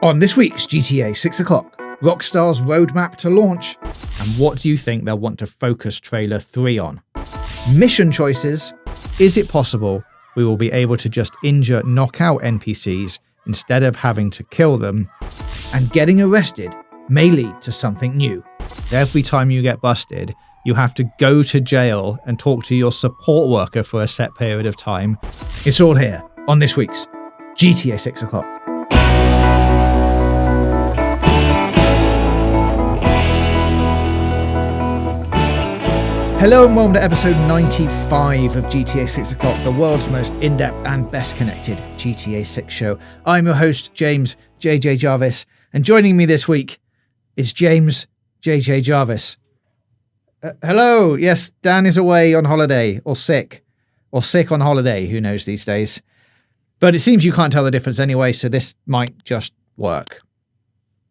On this week's GTA 6 o'clock, Rockstar's roadmap to launch, and what do you think they'll want to focus Trailer 3 on? Mission choices. Is it possible we will be able to just injure, knock out NPCs instead of having to kill them? And getting arrested may lead to something new. Every time you get busted, you have to go to jail and talk to your support worker for a set period of time. It's all here on this week's GTA 6 o'clock. Hello and welcome to episode 95 of GTA 6 o'clock, the world's most in-depth and best connected GTA 6 show. I'm your host, James Jarvis, and joining me this week is James Jarvis. Hello, yes, Dan is away on holiday, or sick on holiday, who knows these days. But it seems you can't tell the difference anyway, so this might just work.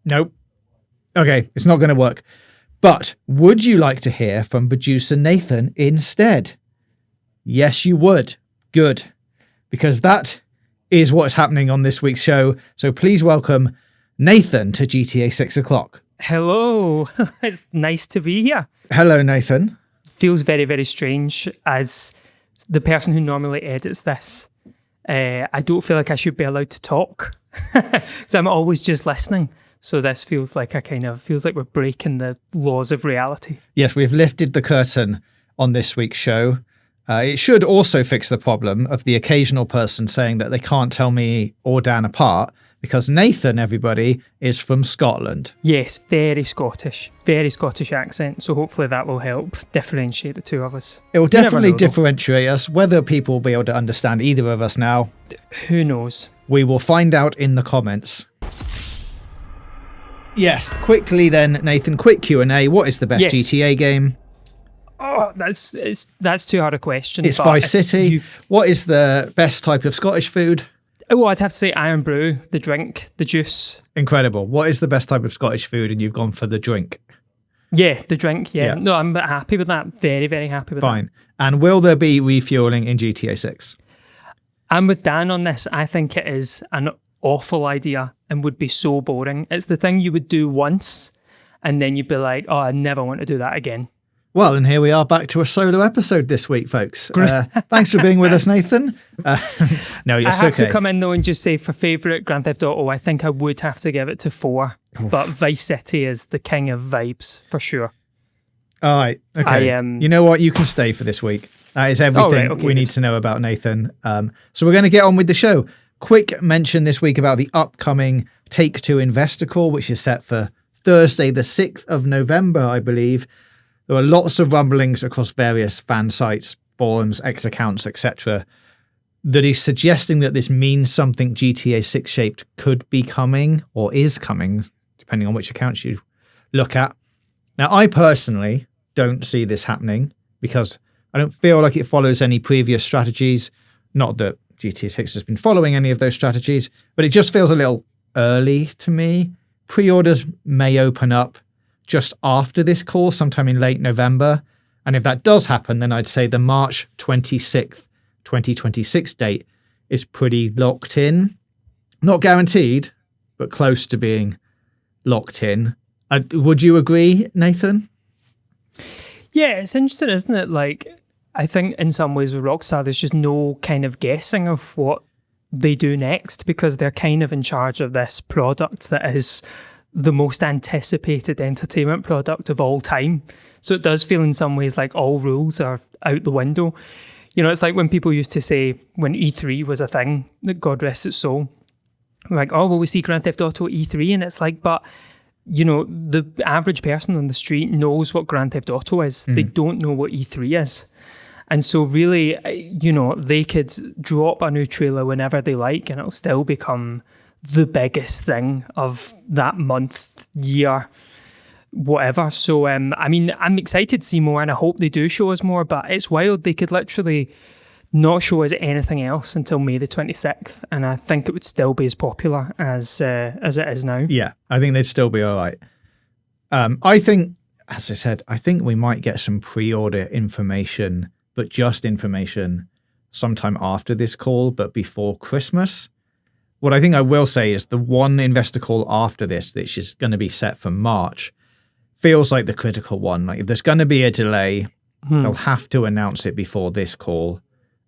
Nope. Okay, it's not going to work. But would you like to hear from producer Nathan instead? Yes, you would. Good. Because that is what's happening on this week's show. So please welcome Nathan to GTA 6 o'clock. Hello. It's nice to be here. Hello, Nathan. Feels very, very strange as the person who normally edits this. I don't feel like I should be allowed to talk. So I'm always just listening. So this feels like we're breaking the laws of reality. Yes, we've lifted the curtain on this week's show. It should also fix the problem of the occasional person saying that they can't tell me or Dan apart because Nathan, everybody, is from Scotland. Yes, very Scottish accent. So hopefully that will help differentiate the two of us. It will definitely differentiate us. Whether people will be able to understand either of us now, who knows? We will find out in the comments. Yes, quickly then, Nathan, quick Q&A. What is the best GTA game? Oh, that's too hard a question. It's Vice City. What is the best type of Scottish food? Oh, I'd have to say Iron Brew, the drink, the juice. Incredible. What is the best type of Scottish food and you've gone for the drink? Yeah, the drink, yeah. No, I'm happy with that. Very, very happy with that. Fine. And will there be refueling in GTA 6? I'm with Dan on this. I think it is an awful idea and would be so boring. It's the thing you would do once and then you'd be like, oh, I never want to do that again. Well, and here we are back to a solo episode this week, folks. Thanks for being with us, Nathan. No, it's okay. I have to come in though and just say for favourite Grand Theft Auto, I think I would have to give it to 4. But Vice City is the king of vibes for sure. All right. Okay. You know what? You can stay for this week. That is everything we need to know about Nathan. So we're going to get on with the show. Quick mention this week about the upcoming Take-Two investor call, which is set for Thursday, the 6th of November, I believe. There are lots of rumblings across various fan sites, forums, X accounts, etc., that is suggesting that this means something GTA 6 shaped could be coming or is coming, depending on which accounts you look at. Now, I personally don't see this happening because I don't feel like it follows any previous strategies. Not that GTA 6 has been following any of those strategies, but it just feels a little early to me. Pre-orders may open up just after this call, sometime in late November. And if that does happen, then I'd say the March 26th, 2026 date is pretty locked in. Not guaranteed, but close to being locked in. Would you agree, Nathan? Yeah, it's interesting, isn't it? Like, I think in some ways with Rockstar, there's just no kind of guessing of what they do next because they're kind of in charge of this product that is the most anticipated entertainment product of all time. So it does feel in some ways like all rules are out the window. You know, it's like when people used to say when E3 was a thing, that God rest its soul, like, oh, will we see Grand Theft Auto E3? And it's like, but, you know, the average person on the street knows what Grand Theft Auto is. They don't know what E3 is. And so really, you know, they could drop a new trailer whenever they like and it'll still become the biggest thing of that month, year, whatever. So, I mean, I'm excited to see more and I hope they do show us more, but it's wild. They could literally not show us anything else until May the 26th. And I think it would still be as popular as it is now. Yeah, I think they'd still be all right. I think, as I said, I think we might get some pre-order information, but just information sometime after this call, but before Christmas. What I think I will say is the one investor call after this, which is going to be set for March, feels like the critical one. Like if there's going to be a delay, they'll have to announce it before this call,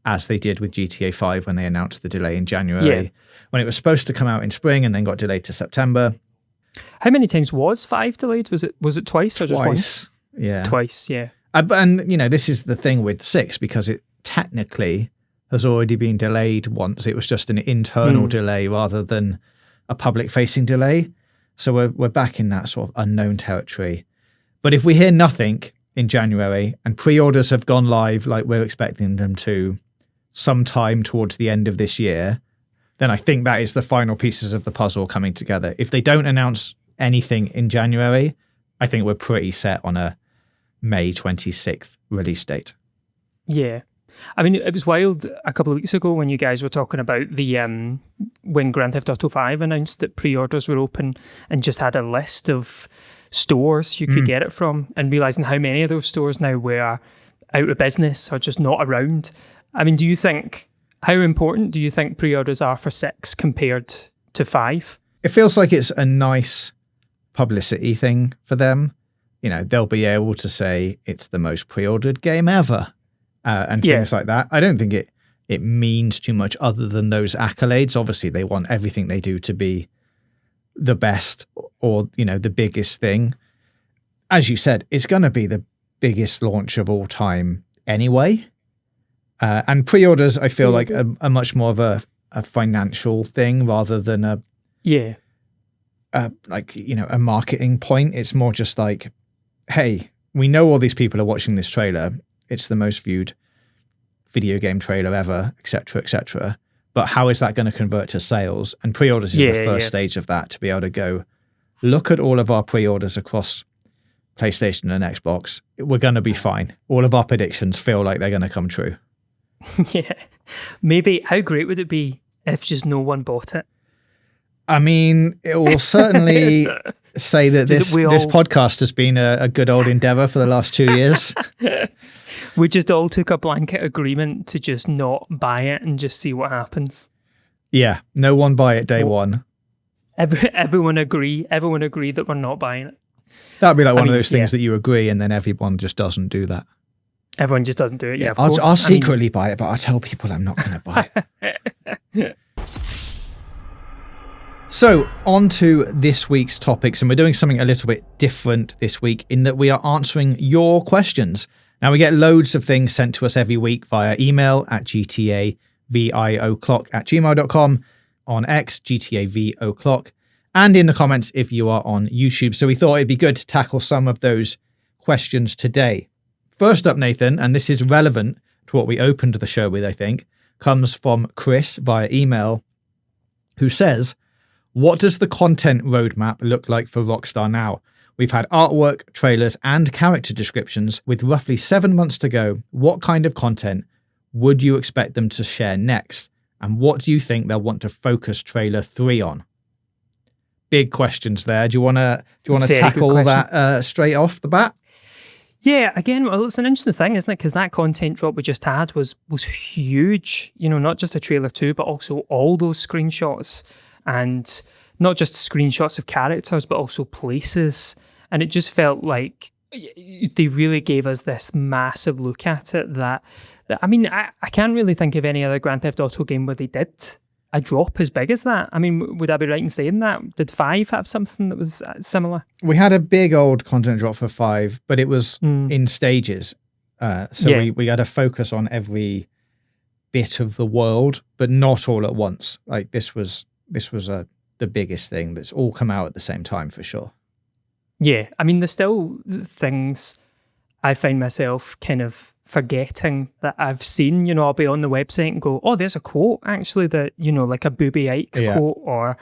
as they did with GTA 5 when they announced the delay in January, when it was supposed to come out in spring and then got delayed to September. How many times was 5 delayed? Was it twice or just once? Yeah. Twice, yeah. And, this is the thing with 6, because it technically has already been delayed once. It was just an internal delay rather than a public-facing delay. So we're back in that sort of unknown territory. But if we hear nothing in January and pre-orders have gone live like we're expecting them to sometime towards the end of this year, then I think that is the final pieces of the puzzle coming together. If they don't announce anything in January, I think we're pretty set on a May 26th release date. Yeah. I mean, it was wild a couple of weeks ago when you guys were talking about the when Grand Theft Auto 5 announced that pre-orders were open and just had a list of stores you could get it from, and realising how many of those stores now were out of business or just not around. I mean, how important do you think pre-orders are for 6 compared to 5? It feels like it's a nice publicity thing for them. They'll be able to say it's the most pre-ordered game ever and things like that. I don't think it means too much other than those accolades. Obviously, they want everything they do to be the best or, the biggest thing. As you said, it's going to be the biggest launch of all time anyway. And pre-orders, I feel like are much more of a financial thing rather than a marketing point. It's more just like, hey, we know all these people are watching this trailer. It's the most viewed video game trailer ever, etc., etc. But how is that going to convert to sales? And pre-orders is the first stage of that, to be able to go, look at all of our pre-orders across PlayStation and Xbox. We're going to be fine. All of our predictions feel like they're going to come true. Yeah. Maybe, how great would it be if just no one bought it? I mean, it will certainly say that this podcast has been a good old endeavor for the last 2 years. We just all took a blanket agreement to just not buy it and just see what happens. Yeah, no one buy it day one. Everyone agree that we're not buying it. That'd be like one of those things that you agree and then everyone just doesn't do that. Everyone just doesn't do it, of course. I'll secretly buy it, but I'll tell people I'm not going to buy it. So, on to this week's topics, and we're doing something a little bit different this week in that we are answering your questions. Now, we get loads of things sent to us every week via email at gtavoclock@gmail.com, on X, gtavoclock, and in the comments if you are on YouTube. So we thought it'd be good to tackle some of those questions today. First up, Nathan, and this is relevant to what we opened the show with, I think, comes from Chris via email, who says, what does the content roadmap look like for Rockstar now? We've had artwork, trailers, and character descriptions. With roughly 7 months to go, what kind of content would you expect them to share next? And what do you think they'll want to focus trailer 3 on? Big questions there. Do you want to tackle that straight off the bat? Yeah, again, well, it's an interesting thing, isn't it? Because that content drop we just had was huge. Not just a trailer 2, but also all those screenshots, and not just screenshots of characters, but also places. And it just felt like they really gave us this massive look at it that I mean, I can't really think of any other Grand Theft Auto game where they did a drop as big as that. I mean, would I be right in saying that? Did 5 have something that was similar? We had a big old content drop for 5, but it was in stages. We had to focus on every bit of the world, but not all at once. Like this was the biggest thing that's all come out at the same time for sure. Yeah, I mean, there's still things I find myself kind of forgetting that I've seen. I'll be on the website and go, oh, there's a quote actually that, like a Booby Ike quote, or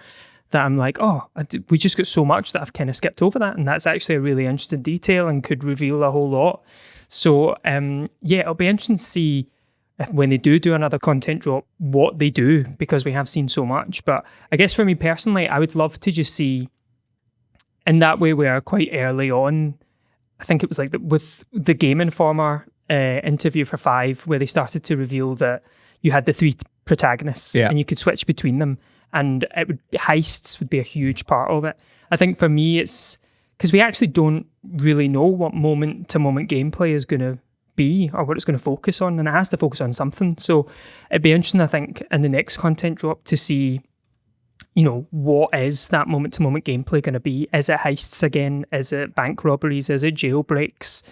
that I'm like, oh, we just got so much that I've kind of skipped over that, and that's actually a really interesting detail and could reveal a whole lot. So it'll be interesting to see if when they do another content drop, what they do, because we have seen so much. But I guess for me personally, I would love to just see, in that way where quite early on, I think it was like with the Game Informer interview for 5, where they started to reveal that you had the 3 protagonists and you could switch between them. and heists would be a huge part of it. I think for me, it's because we actually don't really know what moment-to-moment gameplay is going to be or what it's going to focus on, and it has to focus on something. So it'd be interesting, I think, in the next content drop to see, what is that moment-to-moment gameplay going to be? Is it heists again? Is it bank robberies? Is it jailbreaks?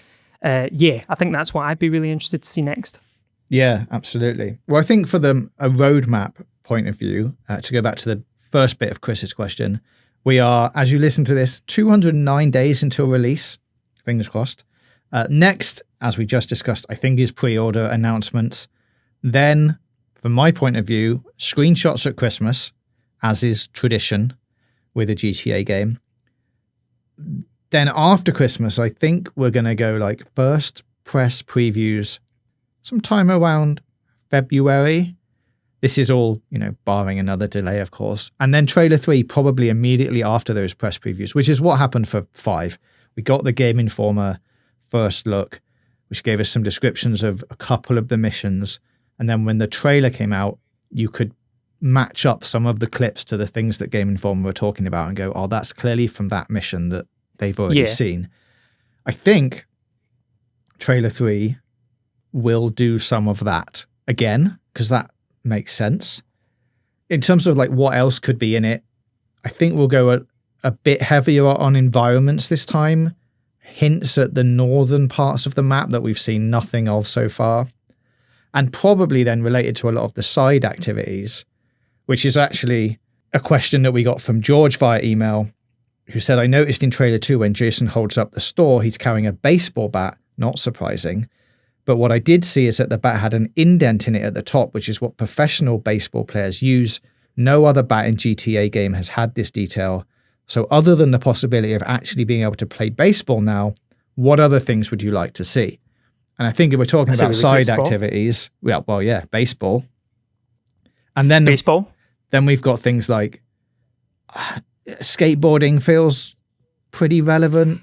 I think that's what I'd be really interested to see next. Yeah, absolutely. Well, I think for a roadmap point of view, to go back to the first bit of Chris's question, we are, as you listen to this, 209 days until release. Fingers crossed. Next, as we just discussed, I think is pre-order announcements. Then, from my point of view, screenshots at Christmas, as is tradition with a GTA game. Then after Christmas, I think we're going to go like first press previews sometime around February. This is all, barring another delay, of course. And then trailer 3 probably immediately after those press previews, which is what happened for 5. We got the Game Informer first look, which gave us some descriptions of a couple of the missions. And then when the trailer came out, you could match up some of the clips to the things that Game Informer were talking about and go, oh, that's clearly from that mission that they've already seen. I think trailer 3 will do some of that again, because that makes sense. In terms of like what else could be in it, I think we'll go a bit heavier on environments this time. Hints at the northern parts of the map that we've seen nothing of so far. And probably then related to a lot of the side activities, which is actually a question that we got from George via email, who said, I noticed in trailer 2 when Jason holds up the store, he's carrying a baseball bat. Not surprising. But what I did see is that the bat had an indent in it at the top, which is what professional baseball players use. No other bat in GTA game has had this detail. So other than the possibility of actually being able to play baseball now, what other things would you like to see? And I think if we're talking about side activities, baseball. And then baseball. Then we've got things like skateboarding feels pretty relevant.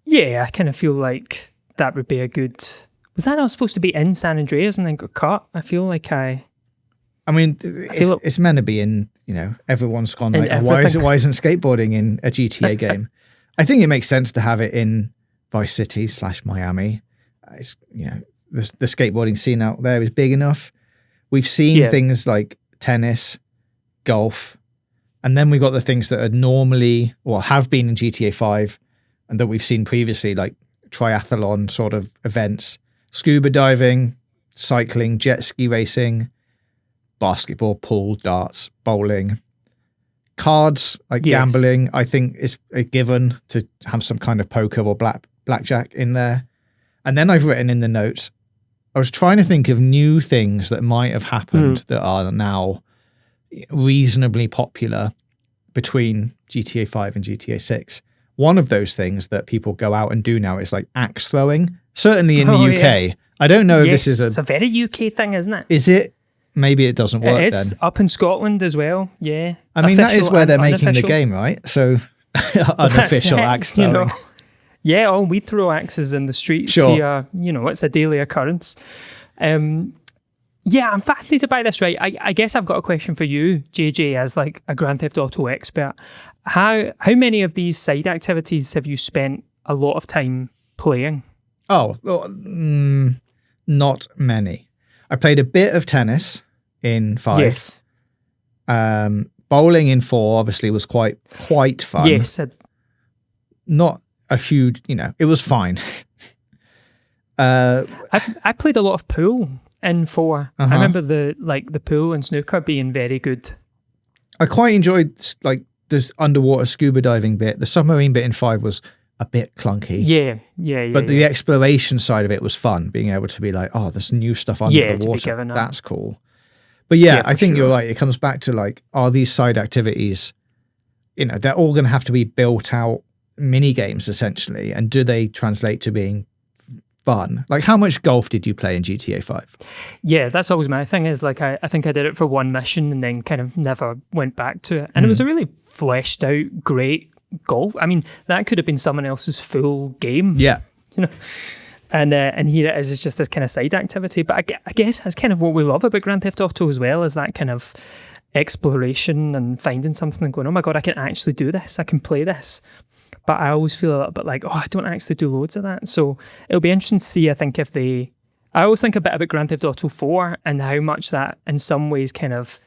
Yeah, I kind of feel like that would be a good... Was that not supposed to be in San Andreas and then got cut? I feel like it's meant to be in, everyone's gone like, why isn't skateboarding in a GTA game? I think it makes sense to have it in Vice City / Miami. It's, the skateboarding scene out there is big enough. We've seen things like tennis, golf, and then we've got the things that are normally or have been in GTA 5 and that we've seen previously, like triathlon sort of events, scuba diving, cycling, jet ski racing, basketball, pool, darts, bowling, cards, like gambling, I think is a given to have some kind of poker or blackjack in there. And then I've written in the notes, I was trying to think of new things that might have happened that are now reasonably popular between GTA 5 and GTA 6. One of those things that people go out and do now is like axe throwing, certainly in the UK. Yeah. I don't know if this is it's a very UK thing, isn't it? Is it? Maybe it doesn't work then. It is up in Scotland as well, yeah. I mean, that is where they're making the game, right? So, unofficial axe throwing. Yeah, we throw axes in the streets here. It's a daily occurrence. I'm fascinated by this, right? I guess I've got a question for you, JJ, as like a Grand Theft Auto expert. How many of these side activities have you spent a lot of time playing? Oh, well, not many. I played a bit of tennis in 5. Yes. Bowling in 4 obviously was quite fun. Yes. Not a huge, it was fine. I played a lot of pool in 4. I remember the pool and snooker being very good. I quite enjoyed like this underwater scuba diving bit. The submarine bit in 5 was a bit clunky. Yeah. But the exploration side of it was fun, being able to be like, oh, there's new stuff under the water. That's cool. But I think you're right. It comes back to like, are these side activities, they're all going to have to be built out mini games essentially. And do they translate to being fun? Like, how much golf did you play in GTA 5? Yeah, that's always my thing is like, I think I did it for one mission and then kind of never went back to it. And it was a really fleshed out, great golf. I mean, that could have been someone else's full game. Yeah. And here it is, it's just this kind of side activity. But I guess that's kind of what we love about Grand Theft Auto as well, is that kind of exploration and finding something and going, oh my God, I can actually do this. I can play this. But I always feel a little bit like, oh, I don't actually do loads of that. So it'll be interesting to see, I think, I always think a bit about Grand Theft Auto 4 and how much that in some ways kind of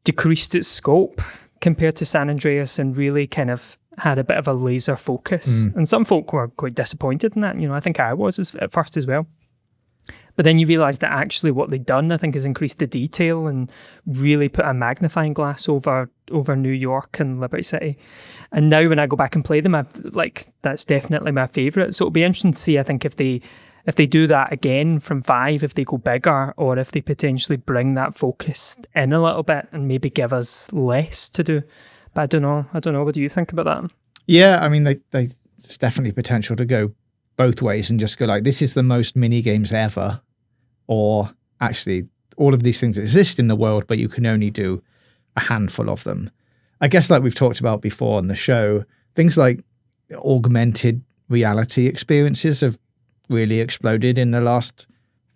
decreased its scope compared to San Andreas and really kind of had a bit of a laser focus. And some folk were quite disappointed in that. I think I was at first as well. But then you realise that actually what they've done, I think, is increased the detail and really put a magnifying glass over New York and Liberty City. And now when I go back and play them, that's definitely my favourite. So it'll be interesting to see, I think, if they do that again from 5, if they go bigger, or if they potentially bring that focus in a little bit and maybe give us less to do. But I don't know. What do you think about that? Yeah, I mean, there's definitely potential to go both ways and just go like, this is the most mini games ever, or actually all of these things exist in the world, but you can only do a handful of them. I guess like we've talked about before on the show, things like augmented reality experiences have really exploded in the last,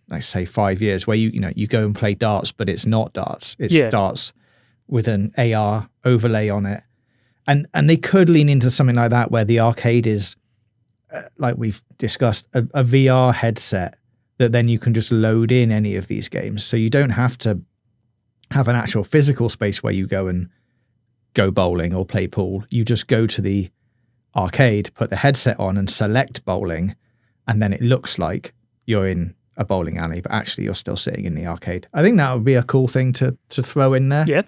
let's say, 5 years, where you go and play darts, but it's not darts. It's darts with an AR overlay on it. And they could lean into something like that, where the arcade is, like we've discussed, a VR headset that then you can just load in any of these games. So you don't have to have an actual physical space where you go and go bowling or play pool. You just go to the arcade, put the headset on and select bowling, and then it looks like you're in a bowling alley, but actually you're still sitting in the arcade. I think that would be a cool thing to throw in there. Yeah.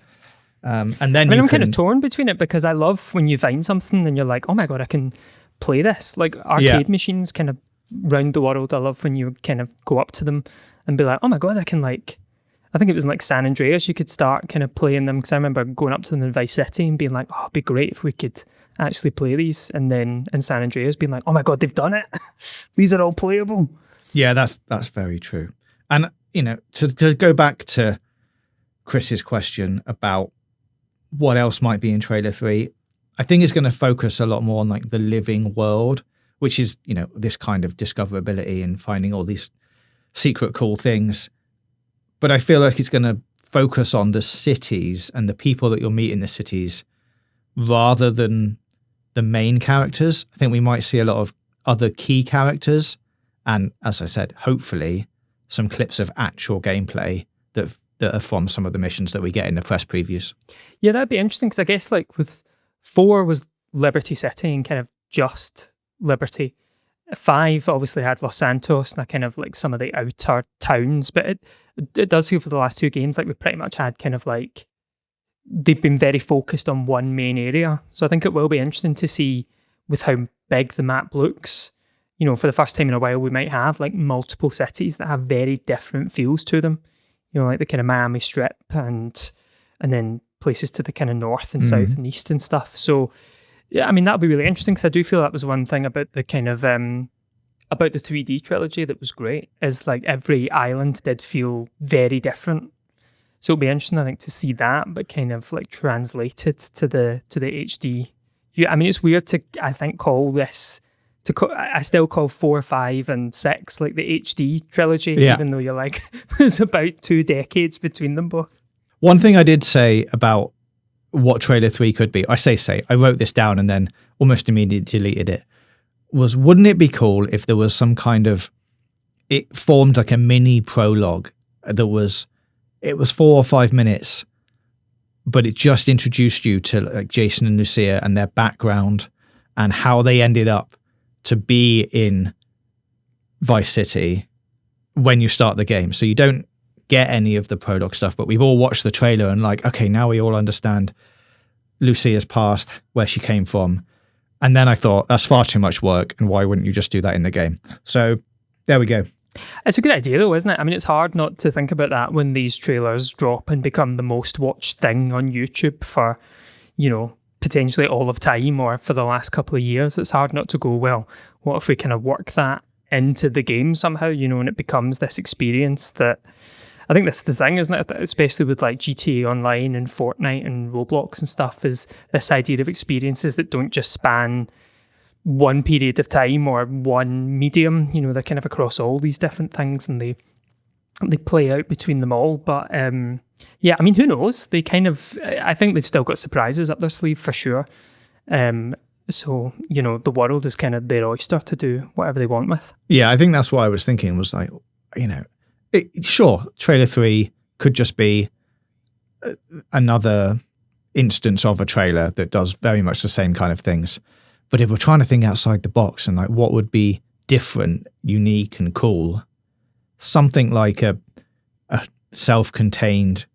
And then I'm kind of torn between it, because I love when you find something and you're like, oh my God, I can play this. Like arcade machines kind of round the world. I love when you kind of go up to them and be like, oh my God, I can I think it was in like San Andreas, you could start kind of playing them, because I remember going up to them in Vice City and being like, oh, it'd be great if we could actually play these. And then in San Andreas being like, oh my God, they've done it. These are all playable. Yeah, that's very true. And, to go back to Chris's question about what else might be in trailer 3, I think it's going to focus a lot more on like the living world, which is, this kind of discoverability and finding all these secret cool things. But I feel like it's going to focus on the cities and the people that you'll meet in the cities rather than the main characters. I think we might see a lot of other key characters. And as I said, hopefully some clips of actual gameplay that are from some of the missions that we get in the press previews. Yeah, that'd be interesting, because I guess like with 4 was Liberty City and kind of just Liberty. 5 obviously had Los Santos and kind of like some of the outer towns, but it does feel for the last 2 games like we pretty much had kind of like, they've been very focused on one main area. So I think it will be interesting to see with how big the map looks. For the first time in a while, we might have like multiple cities that have very different feels to them. Like the kind of Miami Strip and then places to the kind of north and south and east and stuff. So, yeah, I mean, that'll be really interesting, because I do feel that was one thing about the kind of, about the 3D trilogy that was great, is like every island did feel very different. So it'll be interesting, I think, to see that, but kind of like translated to the HD. Yeah, I mean, it's weird to, I think, call this, I still call 4, 5 and 6 like the HD trilogy, even though you're like, there's about 2 decades between them both. One thing I did say about what trailer 3 could be, I wrote this down and then almost immediately deleted it, was wouldn't it be cool if there was some kind of, it formed like a mini prologue that was, it was 4 or 5 minutes, but it just introduced you to like Jason and Lucia and their background and how they ended up to be in Vice City when you start the game. So you don't get any of the prologue stuff, but we've all watched the trailer and like, okay, now we all understand Lucia's past, where she came from. And then I thought, that's far too much work, and why wouldn't you just do that in the game? So there we go. It's a good idea though, isn't it? I mean, it's hard not to think about that when these trailers drop and become the most watched thing on YouTube for, potentially all of time or for the last couple of years. It's hard not to go, well, what if we kind of work that into the game somehow, and it becomes this experience that, I think that's the thing, isn't it? Especially with like GTA Online and Fortnite and Roblox and stuff, is this idea of experiences that don't just span one period of time or one medium. They're kind of across all these different things and they play out between them all. But Yeah, I mean, who knows? I think they've still got surprises up their sleeve for sure. So, the world is kind of their oyster to do whatever they want with. Yeah, I think that's what I was thinking was like, sure, trailer 3 could just be another instance of a trailer that does very much the same kind of things. But if we're trying to think outside the box and like what would be different, unique and cool, something like a self-contained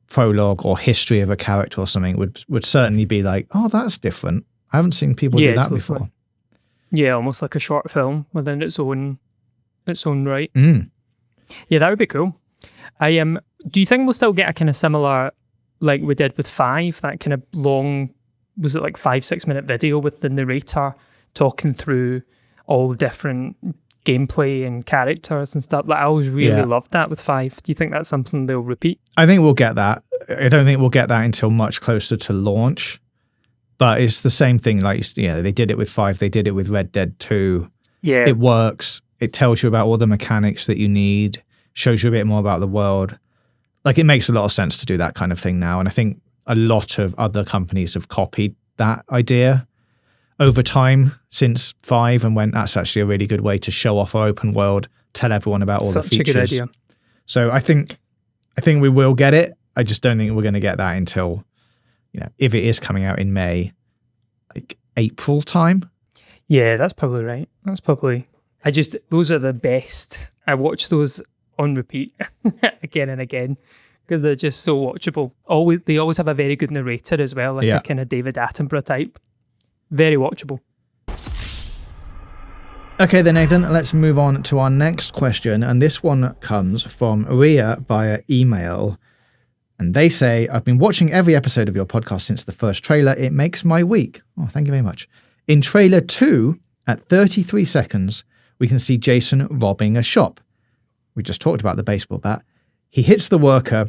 prologue or history of a character or something would certainly be like, oh, that's different. I haven't seen people do that before. Yeah, almost like a short film within its own right. Yeah, that would be cool. Do you think we'll still get a kind of similar, like we did with 5, that kind of long, was it like 5-6 minute video with the narrator talking through all the different gameplay and characters and stuff? Like, I always really loved that with 5. Do you think that's something they'll repeat? I think we'll get that. I don't think we'll get that until much closer to launch. But it's the same thing. Like, they did it with 5. They did it with Red Dead 2. Yeah, it works. It tells you about all the mechanics that you need. Shows you a bit more about the world. Like, it makes a lot of sense to do that kind of thing now. And I think a lot of other companies have copied that idea over time since 5 and went, that's actually a really good way to show off our open world, tell everyone about all the features. Such a good idea. So I think we will get it. I just don't think we're going to get that until, if it is coming out in May, like April time. Yeah, that's probably right. Those are the best. I watch those on repeat again and again because they're just so watchable. They always have a very good narrator as well, like a kind of David Attenborough type. Very watchable. Okay then, Nathan, let's move on to our next question. And this one comes from Ria via email. And they say, I've been watching every episode of your podcast since the first trailer. It makes my week. Oh, thank you very much. In trailer 2, at 33 seconds, we can see Jason robbing a shop. We just talked about the baseball bat. He hits the worker,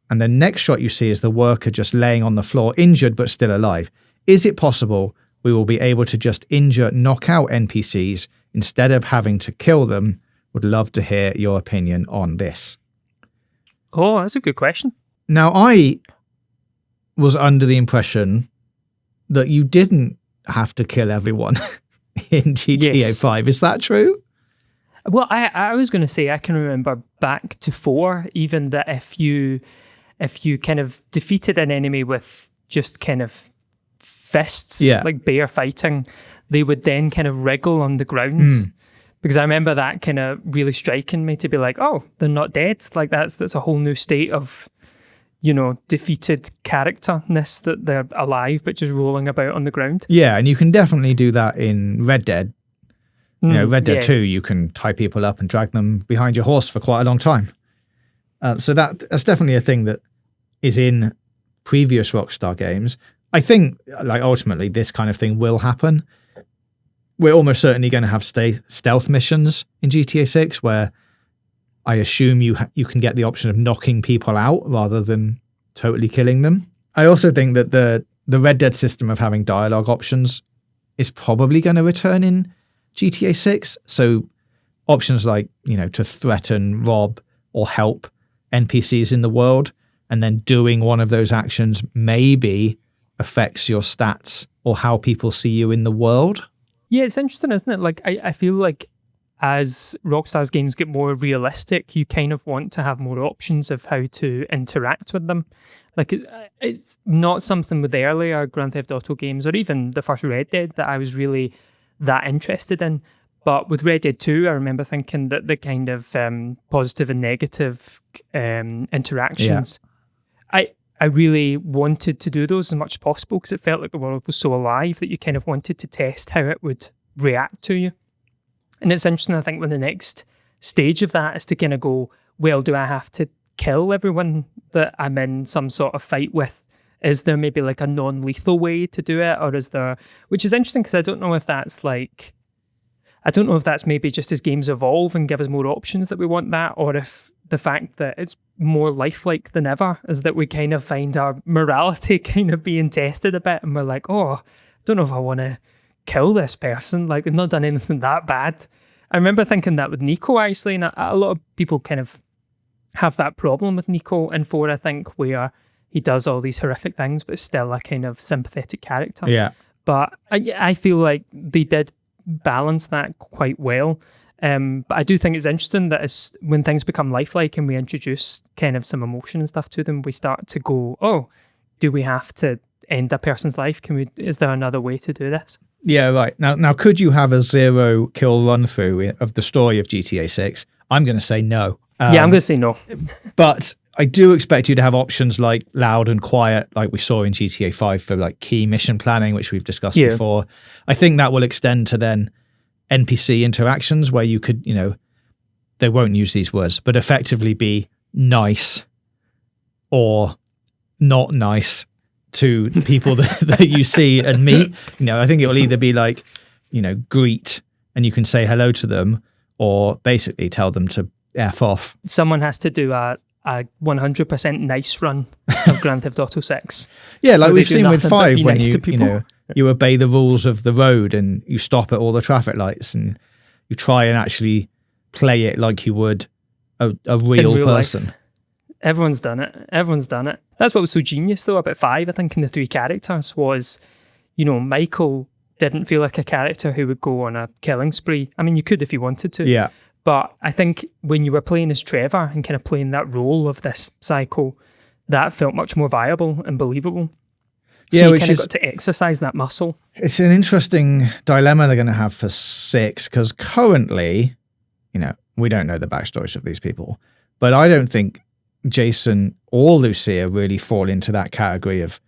and the next shot you see is the worker just laying on the floor, injured but still alive. Is it possible we will be able to just knock out NPCs instead of having to kill them? Would love to hear your opinion on this. Oh, that's a good question. Now, I was under the impression that you didn't have to kill everyone in GTA 5. Is that true? Well, I was going to say, I can remember back to 4, even that if you kind of defeated an enemy with just kind of fists, like bear fighting, they would then kind of wriggle on the ground. Because I remember that kind of really striking me to be like, oh, they're not dead. Like that's a whole new state of, defeated characterness, that they're alive but just rolling about on the ground. Yeah, and you can definitely do that in Red Dead. Red Dead 2, you can tie people up and drag them behind your horse for quite a long time. So that's definitely a thing that is in previous Rockstar games. I think, like, ultimately, this kind of thing will happen. We're almost certainly going to have stealth missions in GTA 6 where I assume you can get the option of knocking people out rather than totally killing them. I also think that the Red Dead system of having dialogue options is probably going to return in GTA 6. So options like, to threaten, rob, or help NPCs in the world, and then doing one of those actions maybe affects your stats or how people see you in the world. Yeah, it's interesting, isn't it? Like, I feel like as Rockstar's games get more realistic, you kind of want to have more options of how to interact with them. Like, it's not something with the earlier Grand Theft Auto games or even the first Red Dead that I was really that interested in. But with Red Dead 2, I remember thinking that the kind of positive and negative interactions, I really wanted to do those as much as possible because it felt like the world was so alive that you kind of wanted to test how it would react to you. And it's interesting, I think, when the next stage of that is to kind of go, well, do I have to kill everyone that I'm in some sort of fight with? Is there maybe like a non-lethal way to do it? Or is there, which is interesting because I don't know if that's maybe just as games evolve and give us more options that we want that, or if the fact that it's more lifelike than ever is that we kind of find our morality kind of being tested a bit and we're like, oh, I don't know if I want to kill this person. Like, they've not done anything that bad. I remember thinking that with Nico, actually, and a lot of people kind of have that problem with Nico in 4, I think, where he does all these horrific things, but is still a kind of sympathetic character. Yeah. But I feel like they did balance that quite well. But I do think it's interesting that when things become lifelike and we introduce kind of some emotion and stuff to them, we start to go, oh, do we have to end a person's life? Is there another way to do this? Yeah, right. Now, could you have a 0-kill run through of the story of GTA 6? I'm going to say no. I'm going to say no. But I do expect you to have options like loud and quiet, like we saw in GTA 5 for like key mission planning, which we've discussed before. I think that will extend to then NPC interactions where you could, they won't use these words, but effectively be nice or not nice to the people that you see and meet. I think it will either be like, greet and you can say hello to them, or basically tell them to F off. Someone has to do a 100% nice run of Grand Theft Auto 6. Yeah, like we've seen with 5 when you obey the rules of the road and you stop at all the traffic lights and you try and actually play it like you would a real person. Life. Everyone's done it. That's what was so genius though about 5, I think, in the 3 characters was, Michael didn't feel like a character who would go on a killing spree. I mean, you could if you wanted to. Yeah. But I think when you were playing as Trevor and kind of playing that role of this psycho, that felt much more viable and believable. So you kind of got to exercise that muscle. It's an interesting dilemma they're going to have for 6, because currently, we don't know the backstories of these people. But I don't think Jason or Lucia really fall into that category of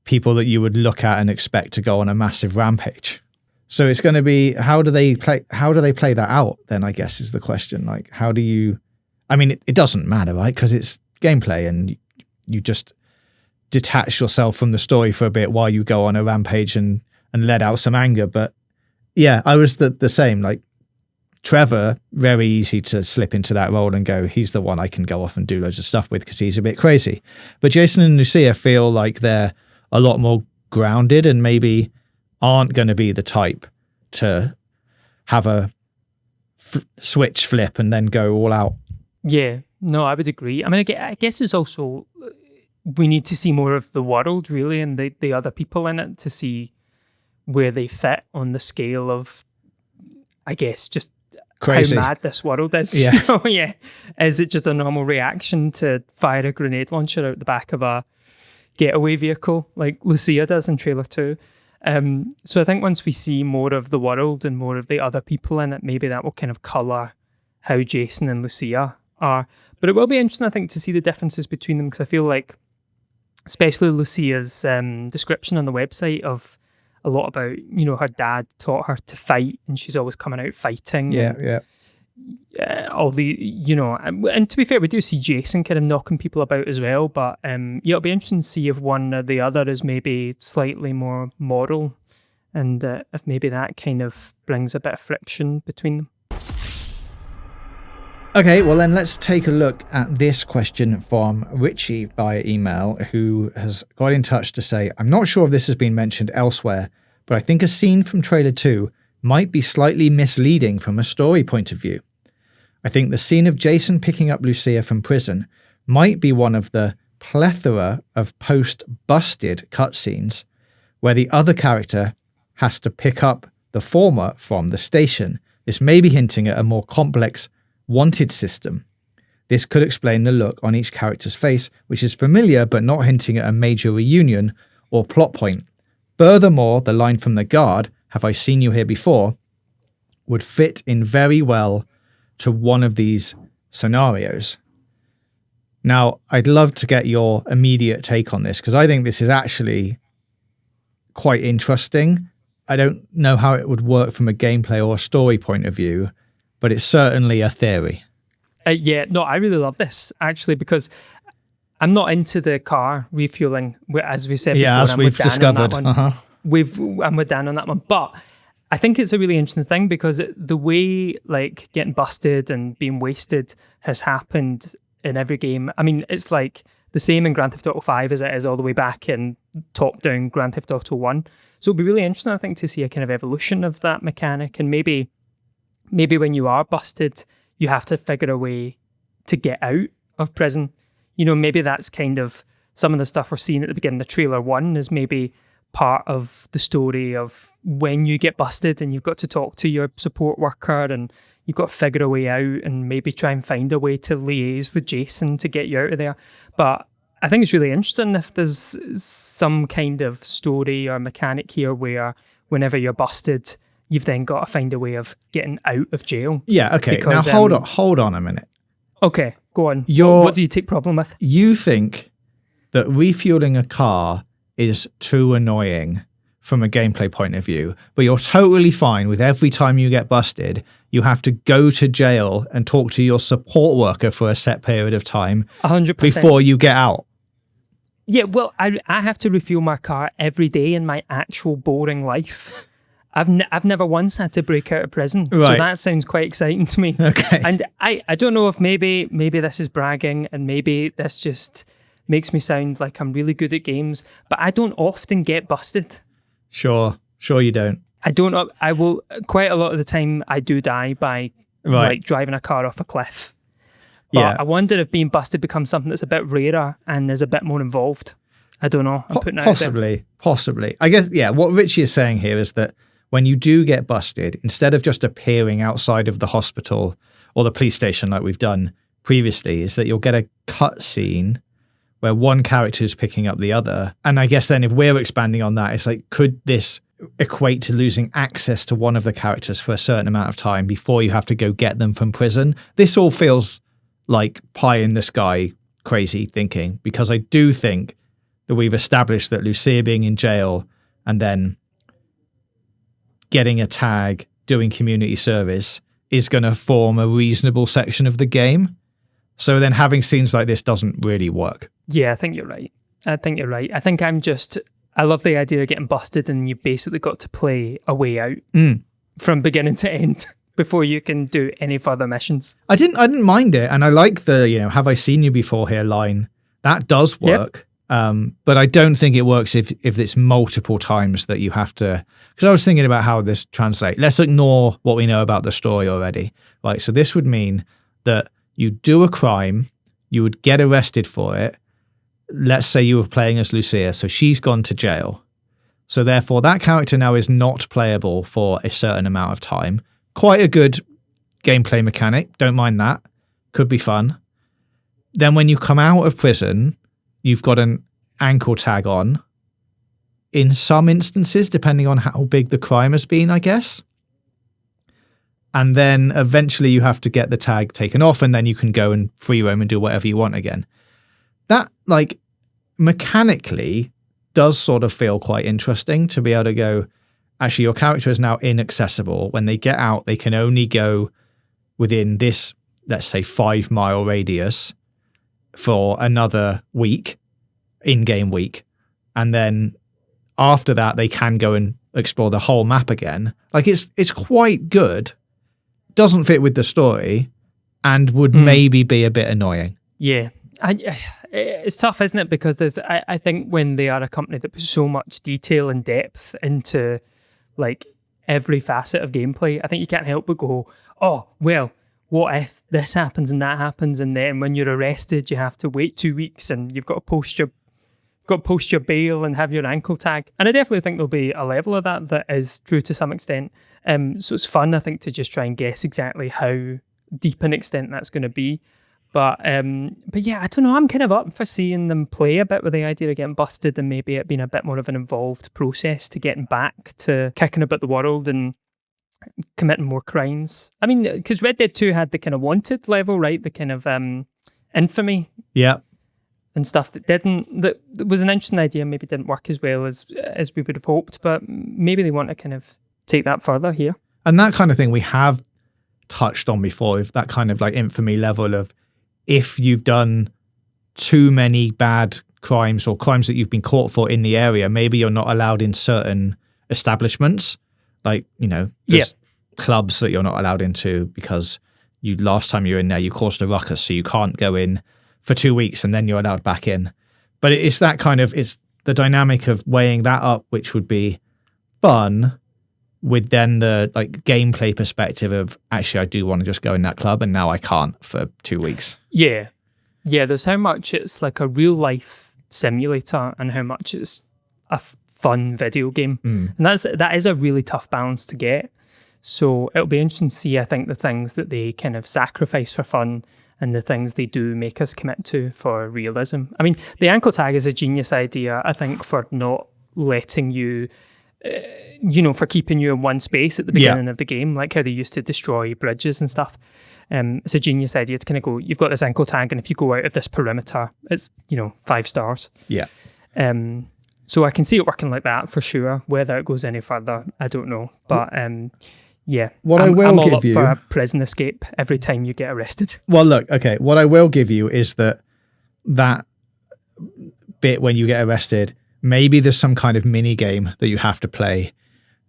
people that you would look at and expect to go on a massive rampage. So it's going to be, how do they play that out then, I guess, is the question. Like, how do you, it doesn't matter, right? Because it's gameplay and you just detach yourself from the story for a bit while you go on a rampage and let out some anger. But yeah, I was the same. Like Trevor, very easy to slip into that role and go, he's the one I can go off and do loads of stuff with because he's a bit crazy. But Jason and Lucia feel like they're a lot more grounded and maybe aren't going to be the type to have a switch flip and then go all out. Yeah, no, I would agree. I guess it's also, we need to see more of the world really and the other people in it to see where they fit on the scale of, I guess, just crazy. How mad this world is. Yeah. Yeah. Is it just a normal reaction to fire a grenade launcher out the back of a getaway vehicle like Lucia does in trailer 2? So I think once we see more of the world and more of the other people in it, maybe that will kind of colour how Jason and Lucia are. But it will be interesting, I think, to see the differences between them, because I feel like, especially Lucia's description on the website of a lot about, her dad taught her to fight and she's always coming out fighting. Yeah. All the, and to be fair, we do see Jason kind of knocking people about as well, but it'll be interesting to see if one or the other is maybe slightly more moral and if maybe that kind of brings a bit of friction between them. Okay, well then let's take a look at this question from Richie via email, who has got in touch to say, I'm not sure if this has been mentioned elsewhere, but I think a scene from trailer 2 might be slightly misleading from a story point of view. I think the scene of Jason picking up Lucia from prison might be one of the plethora of post-busted cutscenes where the other character has to pick up the former from the station. This may be hinting at a more complex wanted system. This could explain the look on each character's face, which is familiar but not hinting at a major reunion or plot point. Furthermore, the line from the guard, "Have I seen you here before?" would fit in very well to one of these scenarios. Now, I'd love to get your immediate take on this, because I think this is actually quite interesting. I don't know how it would work from a gameplay or a story point of view, but it's certainly a theory. I really love this, actually, because I'm not into the car refueling, as we said before. Yeah, as we've discovered. I'm with Dan on that one. But I think it's a really interesting thing because the way like getting busted and being wasted has happened in every game. I mean, it's like the same in Grand Theft Auto 5 as it is all the way back in top-down Grand Theft Auto 1. So it'll be really interesting, I think, to see a kind of evolution of that mechanic. And maybe when you are busted, you have to figure a way to get out of prison. You know, maybe that's kind of some of the stuff we're seeing at the beginning of trailer 1 is maybe part of the story of when you get busted and you've got to talk to your support worker and you've got to figure a way out and maybe try and find a way to liaise with Jason to get you out of there. But I think it's really interesting if there's some kind of story or mechanic here where whenever you're busted, you've then got to find a way of getting out of jail. Yeah, okay. Because, now hold on a minute. Okay, go on. What do you take problem with? You think that refueling a car is too annoying from a gameplay point of view, but you're totally fine with every time you get busted, you have to go to jail and talk to your support worker for a set period of time 100%. Before you get out. Yeah, well, I have to refuel my car every day in my actual boring life. I've never once had to break out of prison, right. So that sounds quite exciting to me. Okay. And I don't know if maybe this is bragging and maybe this just makes me sound like I'm really good at games, but I don't often get busted. Sure you don't. I will, quite a lot of the time I do die by like driving a car off a cliff. But yeah. I wonder if being busted becomes something that's a bit rarer and is a bit more involved. I don't know. I'm putting it out there. Possibly. I guess, yeah, what Richie is saying here is that when you do get busted, instead of just appearing outside of the hospital or the police station like we've done previously, is that you'll get a cut scene where one character is picking up the other. And I guess then if we're expanding on that, it's like, could this equate to losing access to one of the characters for a certain amount of time before you have to go get them from prison? This all feels like pie in the sky crazy thinking, because I do think that we've established that Lucia being in jail and then getting a tag, doing community service is going to form a reasonable section of the game. So then having scenes like this doesn't really work. Yeah, I think you're right. I think I love the idea of getting busted and you basically got to play a way out from beginning to end before you can do any further missions. I didn't mind it, and I like the, have I seen you before here line. That does work. Yep. But I don't think it works if it's multiple times that you have to, because I was thinking about how this translates. Let's ignore what we know about the story already. Right, so this would mean that you do a crime, you would get arrested for it. Let's say you were playing as Lucia, so she's gone to jail. So therefore that character now is not playable for a certain amount of time. Quite a good gameplay mechanic. Don't mind that. Could be fun. Then when you come out of prison, you've got an ankle tag on. In some instances, depending on how big the crime has been, I guess. And then eventually you have to get the tag taken off, and then you can go and free roam and do whatever you want again. That, like, mechanically does sort of feel quite interesting to be able to go, actually, your character is now inaccessible. When they get out, they can only go within this, let's say, 5-mile radius for another week, in-game week. And then after that, they can go and explore the whole map again. Like, it's quite good. Doesn't fit with the story and would maybe be a bit annoying. Yeah. It's tough, isn't it? Because I think when they are a company that puts so much detail and depth into like every facet of gameplay, I think you can't help but go, oh, well, what if this happens and that happens, and then when you're arrested, you have to wait 2 weeks and you've got to post your bail and have your ankle tag. And I definitely think there'll be a level of that is true to some extent. So it's fun, I think, to just try and guess exactly how deep an extent that's going to be. But yeah, I don't know. I'm kind of up for seeing them play a bit with the idea of getting busted and maybe it being a bit more of an involved process to getting back to kicking about the world and committing more crimes. I mean, because Red Dead 2 had the kind of wanted level, right? The kind of infamy. Yeah. And stuff that was an interesting idea, maybe didn't work as well as we would have hoped, but maybe they want to kind of take that further here. And that kind of thing we have touched on before, if that kind of like infamy level of, if you've done too many bad crimes or crimes that you've been caught for in the area, maybe you're not allowed in certain establishments, like, there's clubs that you're not allowed into because last time you were in there, you caused a ruckus, so you can't go in for 2 weeks and then you're allowed back in. But it's that kind of, it's the dynamic of weighing that up, which would be fun, with then the like gameplay perspective of, actually, I do want to just go in that club and now I can't for 2 weeks. Yeah. Yeah, there's how much it's like a real life simulator and how much it's a fun video game. And that is a really tough balance to get. So it'll be interesting to see, I think, the things that they kind of sacrifice for fun and the things they do make us commit to for realism. I mean, the ankle tag is a genius idea, I think, for not letting you, for keeping you in one space at the beginning of the game, like how they used to destroy bridges and stuff. It's a genius idea to kind of go, you've got this ankle tag, and if you go out of this perimeter, it's, 5 stars. Yeah. So I can see it working like that for sure. Whether it goes any further, I don't know. But yeah, I'm all up for a prison escape every time you get arrested. Well, look, okay, what I will give you is that bit when you get arrested, maybe there's some kind of mini game that you have to play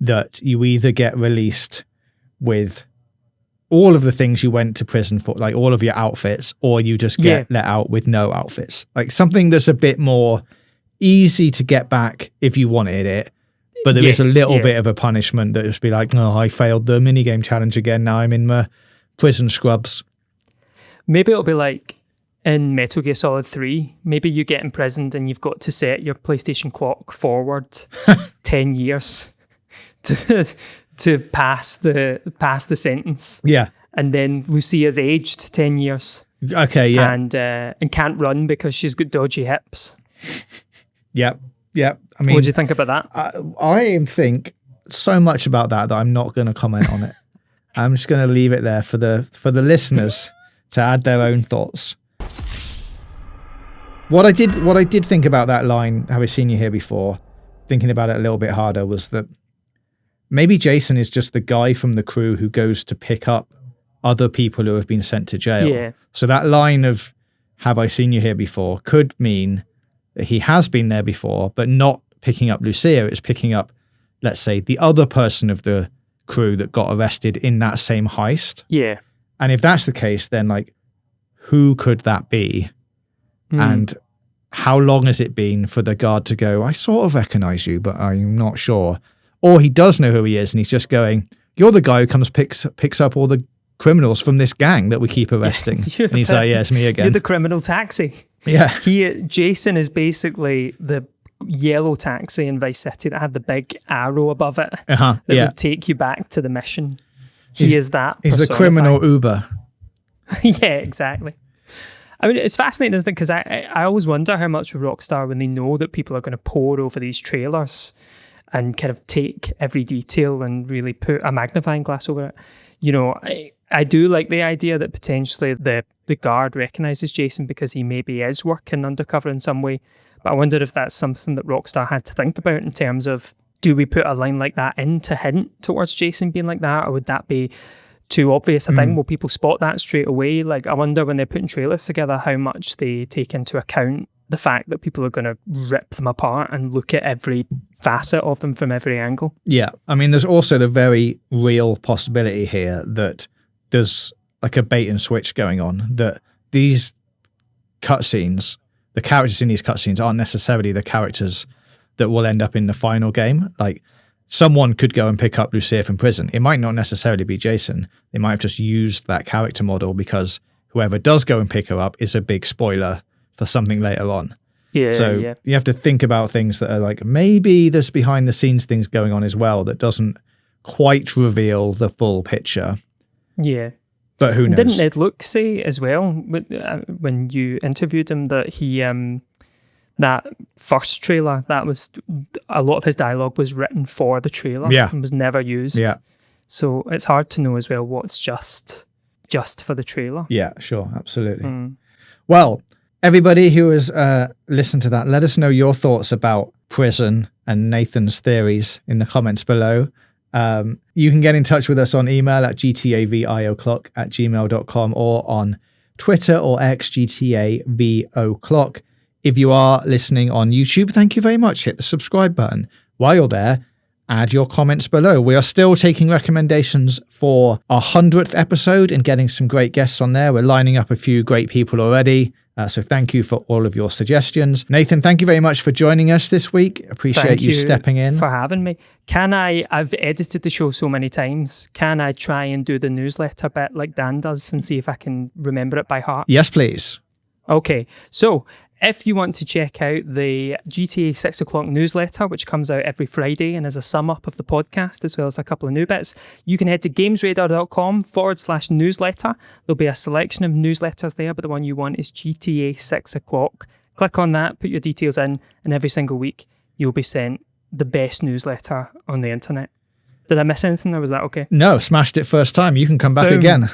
that you either get released with all of the things you went to prison for, like all of your outfits, or you just get let out with no outfits. Like something that's a bit more easy to get back if you wanted it. But there is a little bit of a punishment that just be like, oh, I failed the minigame challenge again. Now I'm in my prison scrubs. Maybe it'll be like in Metal Gear Solid 3. Maybe you get imprisoned and you've got to set your PlayStation clock forward 10 years to pass the sentence. Yeah. And then Lucia's aged 10 years. Okay, yeah. And can't run because she's got dodgy hips. Yep. Yeah, I mean, what do you think about that? I think so much about that I'm not going to comment on it. I'm just going to leave it there for the listeners to add their own thoughts. What I did think about that line, have I seen you here before? Thinking about it a little bit harder, was that maybe Jason is just the guy from the crew who goes to pick up other people who have been sent to jail. Yeah. So that line of "Have I seen you here before?" could mean that he has been there before, but not picking up Lucia. It's picking up, let's say, the other person of the crew that got arrested in that same heist. Yeah. And if that's the case, then like, who could that be? And how long has it been for the guard to go, I sort of recognize you, but I'm not sure. Or he does know who he is and he's just going, you're the guy who comes picks up all the criminals from this gang that we keep arresting. And he's like, yeah, it's me again. You're the criminal taxi. Yeah. Jason is basically the yellow taxi in Vice City that had the big arrow above it that would take you back to the mission. He's that. He's the criminal Uber. Yeah, exactly. I mean, it's fascinating, isn't it? Because I always wonder how much with Rockstar, when they know that people are going to pour over these trailers and kind of take every detail and really put a magnifying glass over it. I do like the idea that potentially the guard recognises Jason because he maybe is working undercover in some way. But I wonder if that's something that Rockstar had to think about in terms of, do we put a line like that in to hint towards Jason being like that, or would that be too obvious a thing? Will people spot that straight away? Like, I wonder when they're putting trailers together how much they take into account the fact that people are going to rip them apart and look at every facet of them from every angle. Yeah. I mean, there's also the very real possibility here that there's like a bait and switch going on, that these cutscenes, the characters in these cutscenes aren't necessarily the characters that will end up in the final game. Like, someone could go and pick up Lucia from prison. It might not necessarily be Jason. They might have just used that character model because whoever does go and pick her up is a big spoiler for something later on. Yeah. So you have to think about things that are like, maybe there's behind the scenes things going on as well that doesn't quite reveal the full picture. Yeah. But who knows? Didn't Ed Luke say as well when you interviewed him that he that first trailer, that was a lot of his dialogue was written for the trailer and was never used. Yeah. So it's hard to know as well what's just for the trailer. Yeah, sure, absolutely. Well, everybody who has listened to that, let us know your thoughts about prison and Nathan's theories in the comments below. You can get in touch with us on email at gtavioclock@gmail.com or on Twitter or X, gtavoclock. If you are listening on YouTube, thank you very much. Hit the subscribe button. While you're there, add your comments below. We are still taking recommendations for our 100th episode and getting some great guests on there. We're lining up a few great people already. So thank you for all of your suggestions. Nathan, thank you very much for joining us this week. Appreciate you stepping in. For having me. I've edited the show so many times. Can I try and do the newsletter bit like Dan does and see if I can remember it by heart? Yes, please. Okay, so if you want to check out the GTA 6 o'clock newsletter, which comes out every Friday and is a sum up of the podcast, as well as a couple of new bits, you can head to gamesradar.com/newsletter. There'll be a selection of newsletters there, but the one you want is GTA 6 o'clock. Click on that, put your details in, and every single week you'll be sent the best newsletter on the internet. Did I miss anything, or was that okay? No, smashed it first time. You can come back Boom. Again.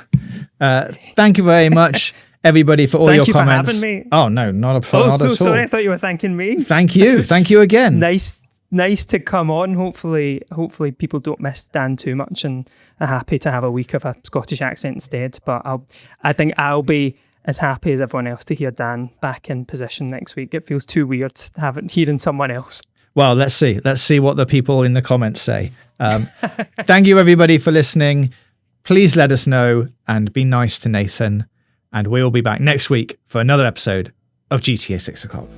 Thank you very much, everybody, for all your comments. Thank you for having me. Oh, no, not at all. Sorry, I thought you were thanking me. Thank you. Thank you again. Nice to come on. Hopefully people don't miss Dan too much and are happy to have a week of a Scottish accent instead. But I think I'll be as happy as everyone else to hear Dan back in position next week. It feels too weird hearing someone else. Well, let's see. Let's see what the people in the comments say. Thank you, everybody, for listening. Please let us know and be nice to Nathan. And we'll be back next week for another episode of GTA 6 o'clock.